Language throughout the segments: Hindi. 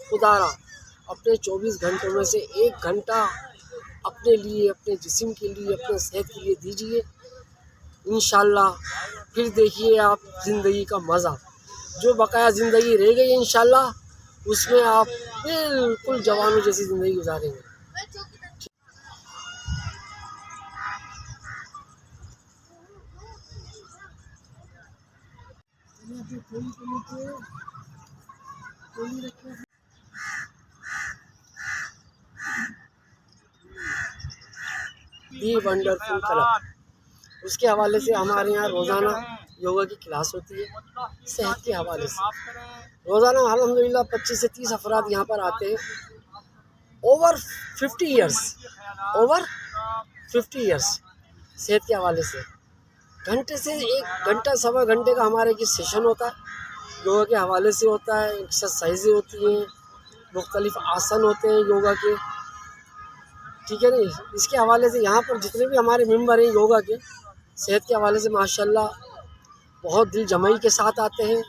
खुदारा अपने 24 घंटों में से 1 घंटा अपने लिए, अपने जिस्म के लिए, अपने सेहत के लिए दीजिए। इंशाल्लाह फिर देखिए आप ज़िंदगी का मज़ा, जो बकाया ज़िंदगी रह गई इंशाल्लाह उसमें आप बिल्कुल जवानों जैसी ज़िंदगी गुजारेंगे। दी वंडरफुल क्लब, उसके हवाले से हमारे यहाँ रोज़ाना योगा की क्लास होती है। सेहत के हवाले से रोज़ाना अल्हम्दुलिल्लाह 25 से 30 अफराद यहाँ पर आते हैं। ओवर 50 ईयर्स सेहत के हवाले से घंटे से 1 घंटा सवा घंटे का हमारे की सेशन होता है। योगा के हवाले से होता है, एक्सरसाइजें होती हैं, मुख्तलिफ आसन होते हैं योगा के, ठीक है नहीं। इसके हवाले से यहाँ पर जितने भी हमारे मेंबर हैं योगा के, सेहत के हवाले से माशाल्लाह बहुत दिल जमाई के साथ आते हैं,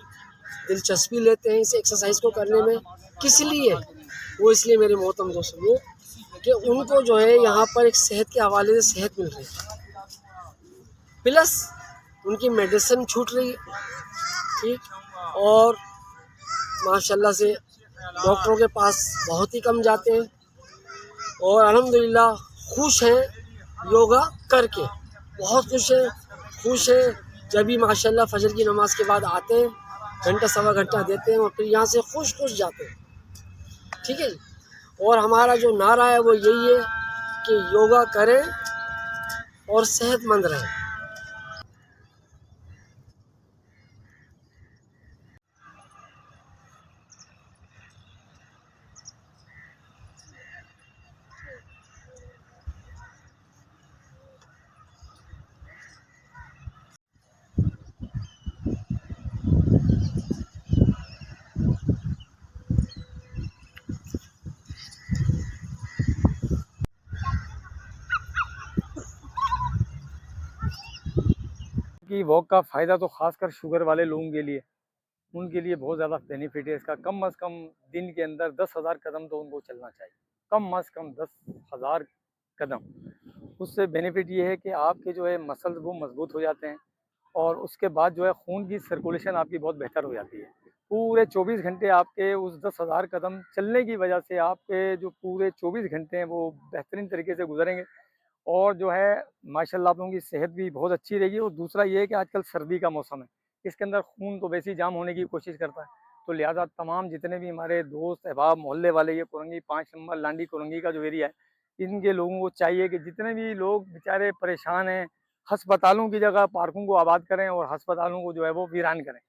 दिलचस्पी लेते हैं इस एक्सरसाइज को करने में। किस लिए? वो इसलिए मेरे मोहतरम दोस्तों कि उनको जो है यहाँ पर एक सेहत के हवाले से सेहत मिल रही है, प्लस उनकी मेडिसिन छूट रही है, ठीक। और माशाल्लाह से डॉक्टरों के पास बहुत ही कम जाते हैं और अल्हम्दुलिल्लाह खुश हैं योगा करके, बहुत खुश हैं जब भी माशाल्लाह फजर की नमाज के बाद आते हैं, घंटा सवा घंटा देते हैं और फिर यहाँ से खुश जाते हैं, ठीक है। और हमारा जो नारा है वो यही है कि योगा करें और सेहतमंद रहें। कि वॉक का फ़ायदा तो ख़ासकर शुगर वाले लोगों के लिए, उनके लिए बहुत ज़्यादा बेनिफिट है इसका। कम अज़ कम दिन के अंदर 10,000 कदम तो उनको चलना चाहिए, कम अज़ कम 10,000 कदम। उससे बेनिफिट ये है कि आपके जो है मसल्स वो मजबूत हो जाते हैं और उसके बाद जो है खून की सर्कुलेशन आपकी बहुत बेहतर हो जाती है। पूरे 24 घंटे आपके उस 10,000 कदम चलने की वजह से आपके जो पूरे 24 घंटे हैं वो बेहतरीन तरीके से गुजरेंगे और जो है माशाल्लाह आप लोगों की सेहत भी बहुत अच्छी रहेगी। और दूसरा ये है कि आजकल सर्दी का मौसम है, इसके अंदर खून तो वैसे ही जाम होने की कोशिश करता है, तो लिहाजा तमाम जितने भी हमारे दोस्त अहबाब मोहल्ले वाले, ये कुरंगी 5 नंबर लांडी कुरंगी का जो एरिया है, इनके लोगों को चाहिए कि जितने भी लोग बेचारे परेशान हैं, अस्पतालों की जगह पार्कों को आबाद करें और अस्पतालों को जो है वो वीरान करें।